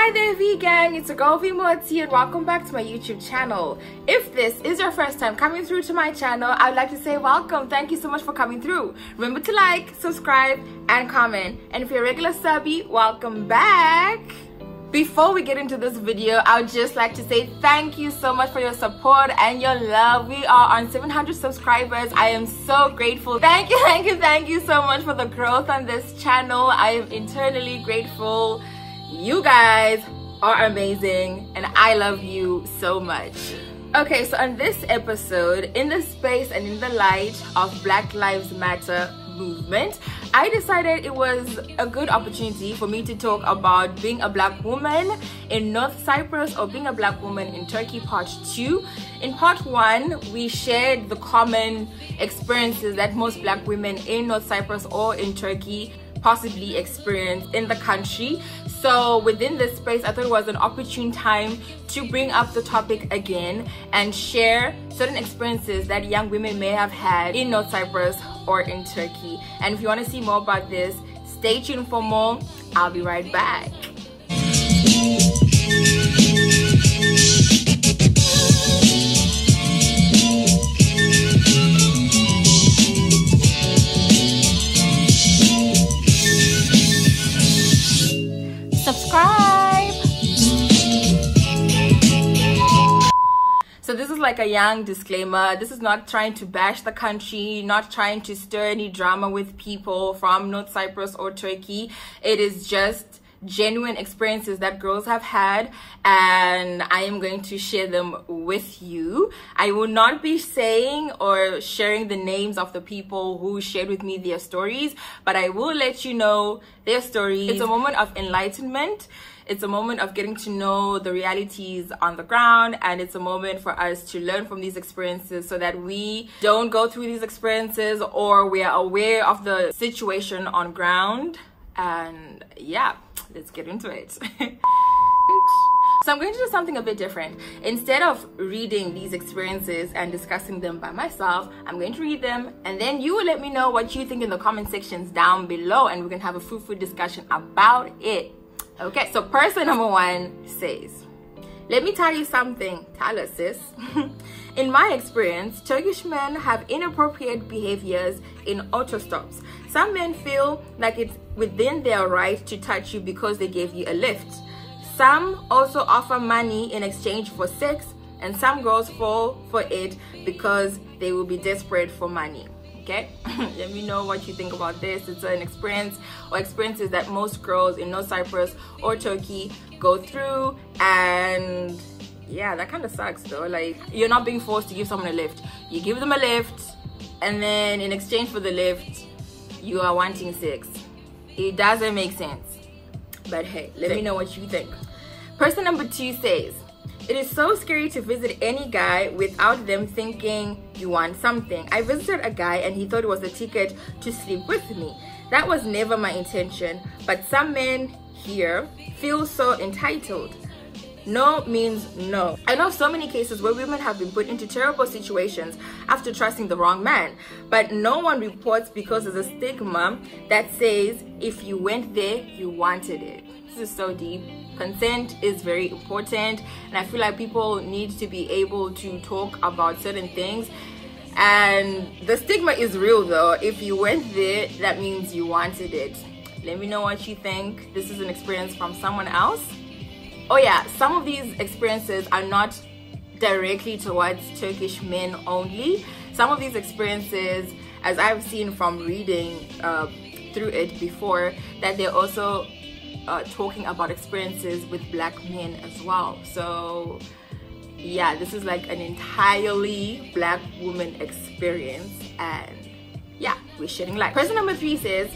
Hi there, Vee Gang, it's your girl Vee and welcome back to my YouTube channel. If this is your first time coming through to my channel, I'd like to say welcome. Thank you so much for coming through. Remember to like, subscribe, and comment. And if you're a regular subby, welcome back. Before we get into this video, I would just like to say thank you so much for your support and your love. We are on 700 subscribers. I am so grateful. Thank you so much for the growth on this channel. I am internally grateful. You guys are amazing and I love you so much. Okay, so on this episode, in the space and in the light of Black Lives Matter movement, I decided it was a good opportunity for me to talk about being a Black woman in North Cyprus or being a Black woman in Turkey part 2. In part 1, we shared the common experiences that most Black women in North Cyprus or in Turkey possibly experience in the country. So within this space, I thought it was an opportune time to bring up the topic again and share certain experiences that young women may have had in North Cyprus or in Turkey. And if you want to see more about this, stay tuned for more. I'll be right back. Subscribe. So this is like a young disclaimer. This is not trying to bash the country, not trying to stir any drama with people from North Cyprus or Turkey. It is just genuine experiences that girls have had, and I am going to share them with you. I will not be saying or sharing the names of the people who shared with me their stories, but I will let you know their stories. It's a moment of enlightenment. It's a moment of getting to know the realities on the ground, and it's a moment for us to learn from these experiences so that we don't go through these experiences, or we are aware of the situation on ground. And yeah, let's get into it. So I'm going to do something a bit different. Instead of reading these experiences and discussing them by myself, I'm going to read them, and then you will let me know what you think in the comment sections down below, and we can have a fruitful discussion about it. Okay, so person number 1 says, let me tell you something. Tell us, sis. In my experience, Turkish men have inappropriate behaviors in auto stops. Some men feel like it's within their right to touch you because they gave you a lift. Some also offer money in exchange for sex, and some girls fall for it because they will be desperate for money. Okay, let me know what you think about this. It's an experience or experiences that most girls in North Cyprus or Turkey go through, and yeah, that kind of sucks though. Like, you're not being forced to give someone a lift. You give them a lift, and then in exchange for the lift, you are wanting sex. It doesn't make sense. But hey, let me know what you think. Person number 2 says, it is so scary to visit any guy without them thinking you want something. I visited a guy and he thought it was a ticket to sleep with me. That was never my intention, but some men here feel so entitled. No means no. I know so many cases where women have been put into terrible situations after trusting the wrong man, but no one reports because there's a stigma that says if you went there, you wanted it. This is so deep. Consent is very important, and I feel like people need to be able to talk about certain things. And the stigma is real though. If you went there, that means you wanted it. Let me know what you think. This is an experience from someone else. Oh yeah, some of these experiences are not directly towards Turkish men only. Some of these experiences, as I've seen from reading through it before, that they're also talking about experiences with Black men as well. So yeah, this is like an entirely Black woman experience, and yeah, we're shedding light. Person number 3 says,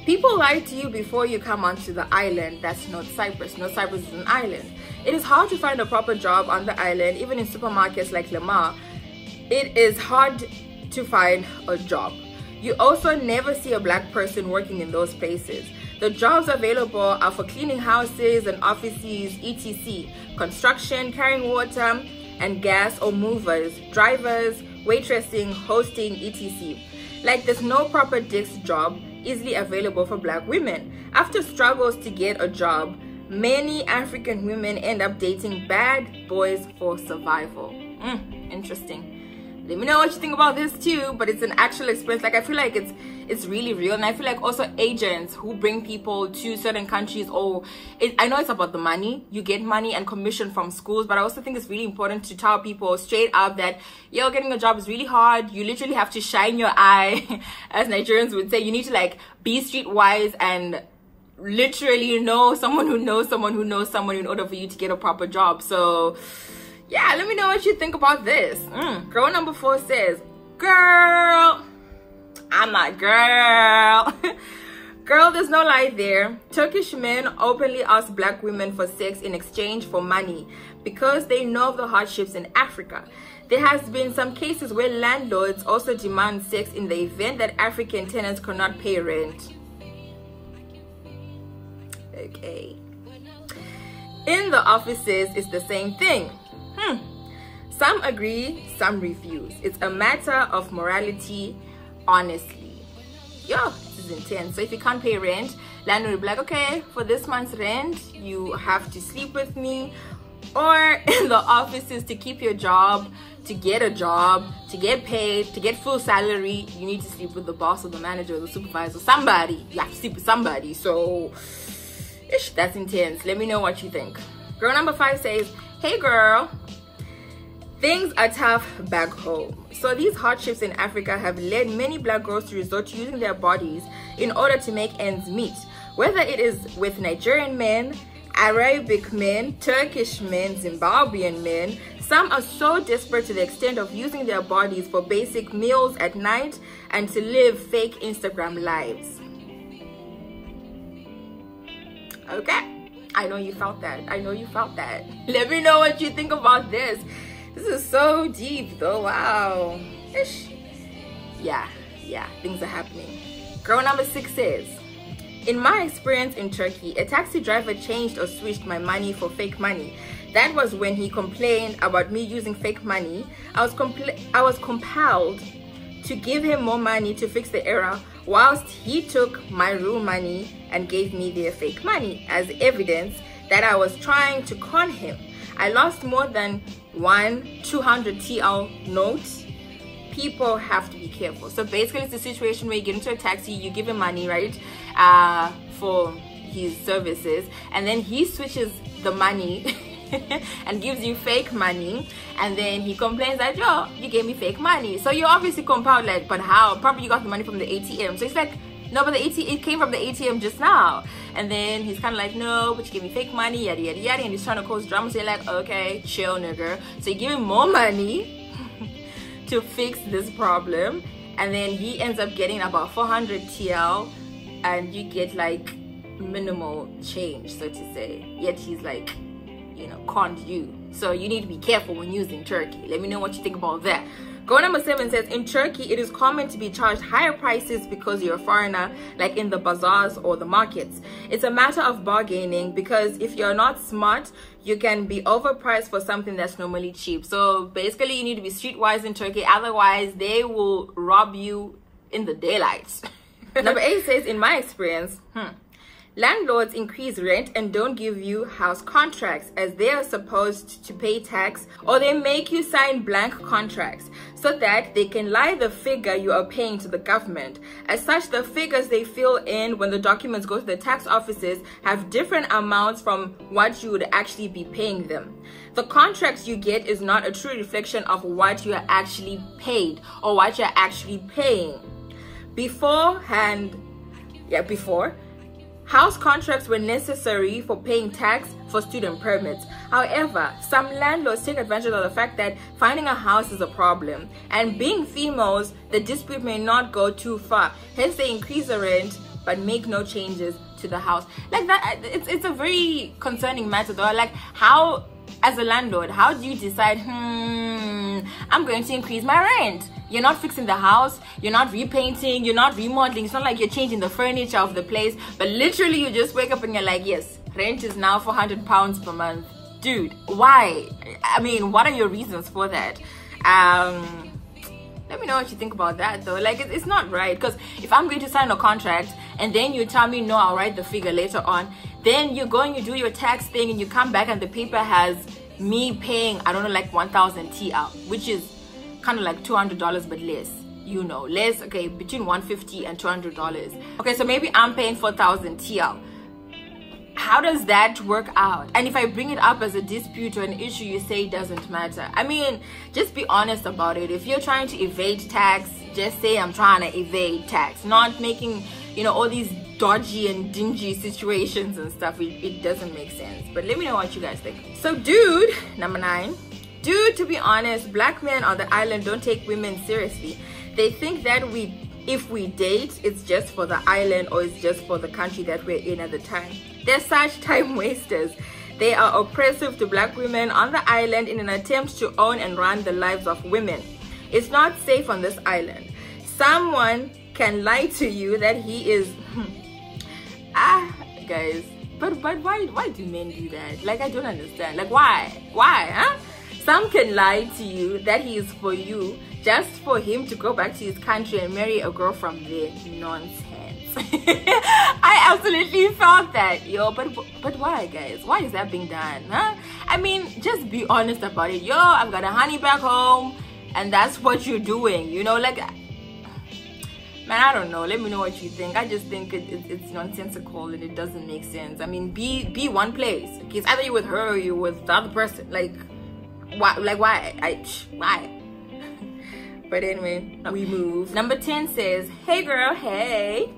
people lie to you before you come onto the island. That's North Cyprus. North Cyprus is an island. It is hard to find a proper job on the island. Even in supermarkets like Lamar, it is hard to find a job. You also never see a Black person working in those places. The jobs available are for cleaning houses and offices, etc., construction, carrying water and gas or movers, drivers, waitressing, hosting, etc. Like, there's no proper desk job easily available for Black women. After struggles to get a job, Many African women end up dating bad boys for survival. Interesting. Let me know what you think about this too, but it's an actual experience. Like, I feel like it's really real. And I feel like also agents who bring people to certain countries, I know it's about the money. You get money and commission from schools, but I also think it's really important to tell people straight up that, yo, getting a job is really hard. You literally have to shine your eye, as Nigerians would say. You need to like be streetwise and literally know someone who knows someone who knows someone in order for you to get a proper job. So yeah, let me know what you think about this. Girl number 4 says, girl, I'm not girl. Girl, there's no lie there. Turkish men openly ask black women for sex in exchange for money because they know of the hardships in Africa. There has been some cases where landlords also demand sex in the event that African tenants cannot pay rent. Okay. In the offices, it's the same thing. Some agree, some refuse. It's a matter of morality, honestly. Yo, this is intense. So if you can't pay rent, landlord will be like, okay, for this month's rent, you have to sleep with me. Or in the offices, to keep your job, to get a job, to get paid, to get full salary, you need to sleep with the boss or the manager or the supervisor, somebody. You have to sleep with somebody. So that's intense. Let me know what you think. Girl number 5 says, hey girl, things are tough back home. So these hardships in Africa have led many black girls to resort to using their bodies in order to make ends meet. Whether it is with Nigerian men, Arabic men, Turkish men, Zimbabwean men, some are so desperate to the extent of using their bodies for basic meals at night and to live fake Instagram lives. Okay, I know you felt that. I know you felt that. Let me know what you think about this. This is so deep though. Wow. Ish. Yeah, things are happening. Girl number 6 says, in my experience in Turkey, a taxi driver changed or switched my money for fake money. That was when he complained about me using fake money. I was compelled to give him more money to fix the error, whilst he took my real money and gave me their fake money as evidence that I was trying to con him. I lost more than 200 TL notes. People have to be careful. So basically it's a situation where you get into a taxi, you give him money, right, for his services, and then he switches the money and gives you fake money, and then he complains that, yo, you gave me fake money. So you're obviously compelled, like, but how? Probably you got the money from the ATM. So it's like, no, but it came from the ATM just now. And then he's kind of like, no, but you gave me fake money, yada yada yada, and he's trying to cause drama. So you're like, okay, chill, nigga. So you give him more money to fix this problem, and then he ends up getting about 400 TL, and you get like minimal change, so to say. Yet he's like, you know, conned you. So you need to be careful when using Turkey. Let me know what you think about that. Girl number 7 says, in Turkey, it is common to be charged higher prices because you're a foreigner, like in the bazaars or the markets. It's a matter of bargaining, because if you're not smart, you can be overpriced for something that's normally cheap. So basically, you need to be streetwise in Turkey. Otherwise, they will rob you in the daylight. Number 8 says, in my experience, landlords increase rent and don't give you house contracts as they are supposed to pay tax, or they make you sign blank contracts so that they can lie the figure you are paying to the government. As such, the figures they fill in when the documents go to the tax offices have different amounts from what you would actually be paying them. The contracts you get is not a true reflection of what you are actually paid or what you're actually paying. Before, house contracts were necessary for paying tax for student permits. However, some landlords take advantage of the fact that finding a house is a problem, and being females, the dispute may not go too far. Hence, they increase the rent but make no changes to the house. Like that, it's a very concerning matter though. Like, how, as a landlord, how do you decide, I'm going to increase my rent? You're not fixing the house, you're not repainting, you're not remodeling. It's not like you're changing the furniture of the place, but literally you just wake up and you're like, yes, rent is now £400 per month. Dude, why? I mean, what are your reasons for that? Let me know what you think about that though. Like, it's not right, because if I'm going to sign a contract and then you tell me no, I'll write the figure later on, then you go and you do your tax thing and you come back and the paper has me paying, I don't know, like 1,000 TL, which is kind of like $200 but less, you know, less. Okay, between $150 and $200. Okay, so maybe I'm paying 4,000 TL. How does that work out? And if I bring it up as a dispute or an issue, you say it doesn't matter. I mean, just be honest about it. If you're trying to evade tax, just say I'm trying to evade tax, not making, you know, all these dodgy and dingy situations and stuff. It doesn't make sense. But let me know what you guys think. So dude, number 9, dude, to be honest, black men on the island don't take women seriously. They think that if we date, it's just for the island or it's just for the country that we're in at the time. They're such time wasters. They are oppressive to black women on the island in an attempt to own and run the lives of women. It's not safe on this island. Someone can lie to you that he is guys, but why do men do that? Like, I don't understand. Like, why, huh? Some can lie to you that he is for you just for him to go back to his country and marry a girl from there. Nonsense. I absolutely felt that, yo. But why, guys? Why is that being done, huh? I mean, just be honest about it. Yo, I've got a honey back home and that's what you're doing, you know. Like, man, I don't know. Let me know what you think. I just think it's nonsensical and it doesn't make sense. I mean, be one place. It's either you're with her or you're with the other person. Like, why? Like, why? Why? But anyway, we move. Number 10 says, hey girl, hey.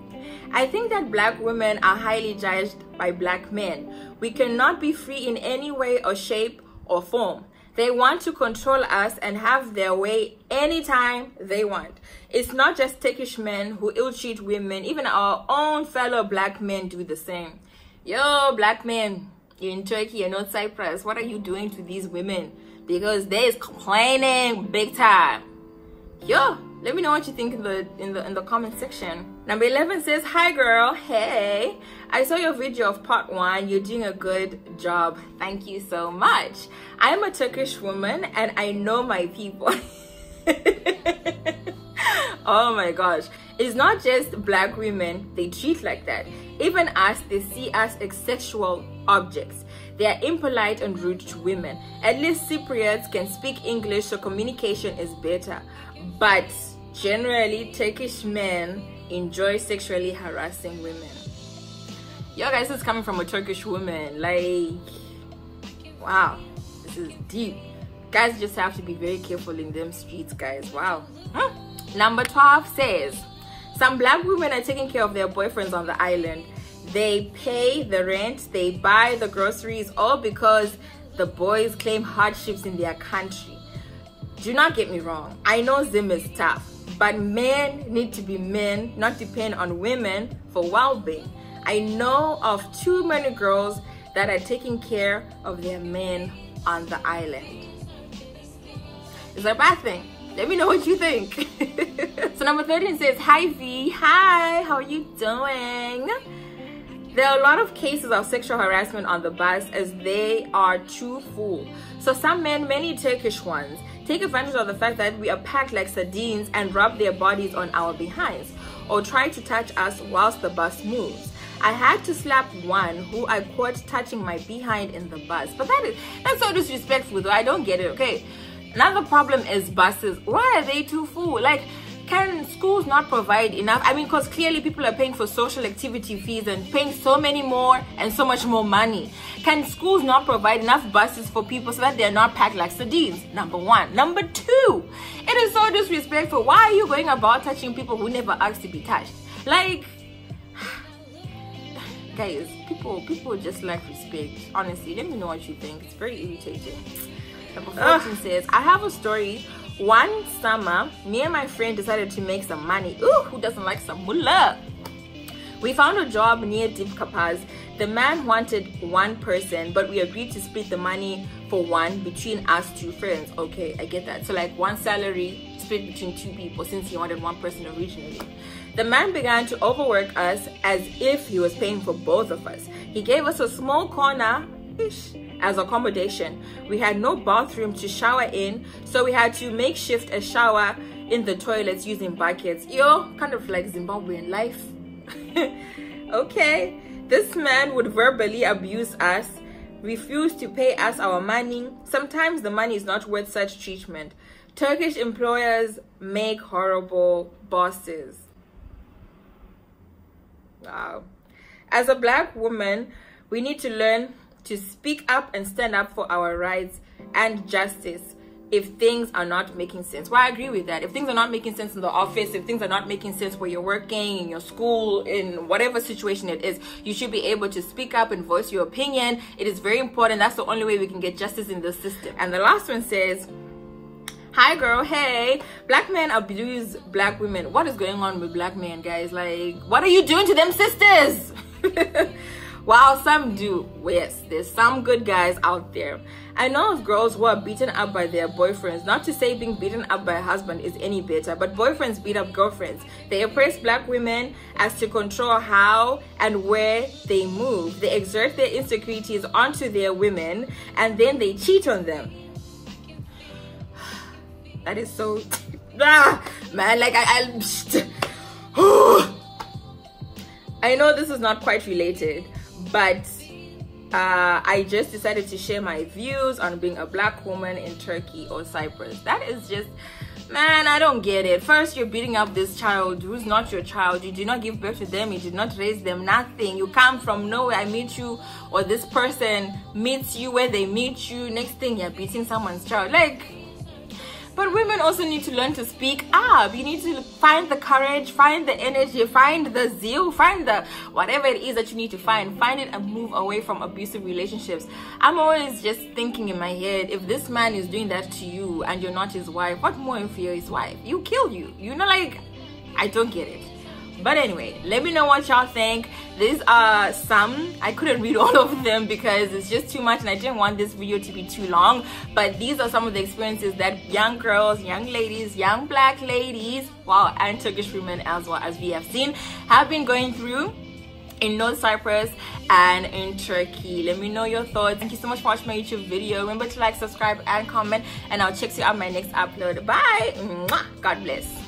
I think that black women are highly judged by black men. We cannot be free in any way or shape or form. They want to control us and have their way anytime they want. It's not just Turkish men who ill-treat women. Even our own fellow black men do the same. Yo, black men in Turkey and not Cyprus, what are you doing to these women? Because they is complaining big time. Yo, let me know what you think in the comment section. Number 11 says, hi girl, hey. I saw your video of part 1. You're doing a good job. Thank you so much. I'm a Turkish woman and I know my people. Oh my gosh. It's not just black women they treat like that. Even us, they see us as sexual objects. They are impolite and rude to women. At least Cypriots can speak English, so communication is better. But generally, Turkish men enjoy sexually harassing women. Yo guys, this is coming from a Turkish woman. Like, wow, this is deep. Guys just have to be very careful in them streets, guys. Wow. Number 12 says, some black women are taking care of their boyfriends on the island. They pay the rent, they buy the groceries, all because the boys claim hardships in their country. Do not get me wrong, I know Zim is tough, but men need to be men, not depend on women for well-being. I know of too many girls that are taking care of their men on the island. Is that a bad thing? Let me know what you think. So number 13 says, hi V, hi, how are you doing? There are a lot of cases of sexual harassment on the bus as they are too full. So some men, many Turkish ones, take advantage of the fact that we are packed like sardines and rub their bodies on our behinds or try to touch us whilst the bus moves. I had to slap one who I caught touching my behind in the bus. But that's so disrespectful though. I don't get it, okay? Another problem is buses. Why are they too full? Like, can schools not provide enough? I mean, because clearly people are paying for social activity fees and paying so many more and so much more money. Can schools not provide enough buses for people so that they're not packed like sardines? Number 1. Number 2, it is so disrespectful. Why are you going about touching people who never asked to be touched? Like, guys, people just lack respect. Honestly, let me know what you think. It's very irritating. Number 14 says, I have a story. One summer, me and my friend decided to make some money. Ooh, who doesn't like some mullah? We found a job near Deep Kapas. The man wanted one person, but we agreed to split the money for one between us 2 friends. Okay, I get that. So like one salary split between 2 people since he wanted one person originally. The man began to overwork us as if he was paying for both of us. He gave us a small corner-ish as accommodation. We had no bathroom to shower in, so we had to makeshift a shower in the toilets using buckets. Yo, kind of like Zimbabwean life. Okay, this man would verbally abuse us, refuse to pay us our money. Sometimes the money is not worth such treatment. Turkish employers make horrible bosses. Wow. As a black woman, we need to learn to speak up and stand up for our rights and justice if things are not making sense. Well, I agree with that. If things are not making sense in the office, if things are not making sense where you're working, in your school, in whatever situation it is, you should be able to speak up and voice your opinion. It is very important. That's the only way we can get justice in the system. And the last one says, hi girl, hey, black men abuse black women. What is going on with black men, guys? Like, what are you doing to them sisters? While some do, yes, there's some good guys out there. I know of girls who are beaten up by their boyfriends. Not to say being beaten up by a husband is any better, but boyfriends beat up girlfriends. They oppress black women as to control how and where they move. They exert their insecurities onto their women and then they cheat on them. That is so man, like I know this is not quite related, but I just decided to share my views on being a black woman in Turkey or Cyprus. That is just, man, I don't get it. First, you're beating up this child who's not your child. You did not give birth to them. You did not raise them. Nothing. You come from nowhere. I meet you, or this person meets you where they meet you. Next thing, you're beating someone's child. Like, but women also need to learn to speak up. You need to find the courage, find the energy, find the zeal, find the whatever it is that you need to find it and move away from abusive relationships. I'm always just thinking in my head, if this man is doing that to you and you're not his wife, what more if you're his wife? You kill you. You know, like, I don't get it. But anyway, let me know what y'all think. These are some, I couldn't read all of them because it's just too much and I didn't want this video to be too long, but these are some of the experiences that young girls, young ladies, young black ladies, wow, and Turkish women as well as we have seen, have been going through in North Cyprus and in Turkey. Let me know your thoughts. Thank you so much for watching my YouTube video. Remember to like, subscribe and comment, and I'll check you out my next upload. Bye. God bless.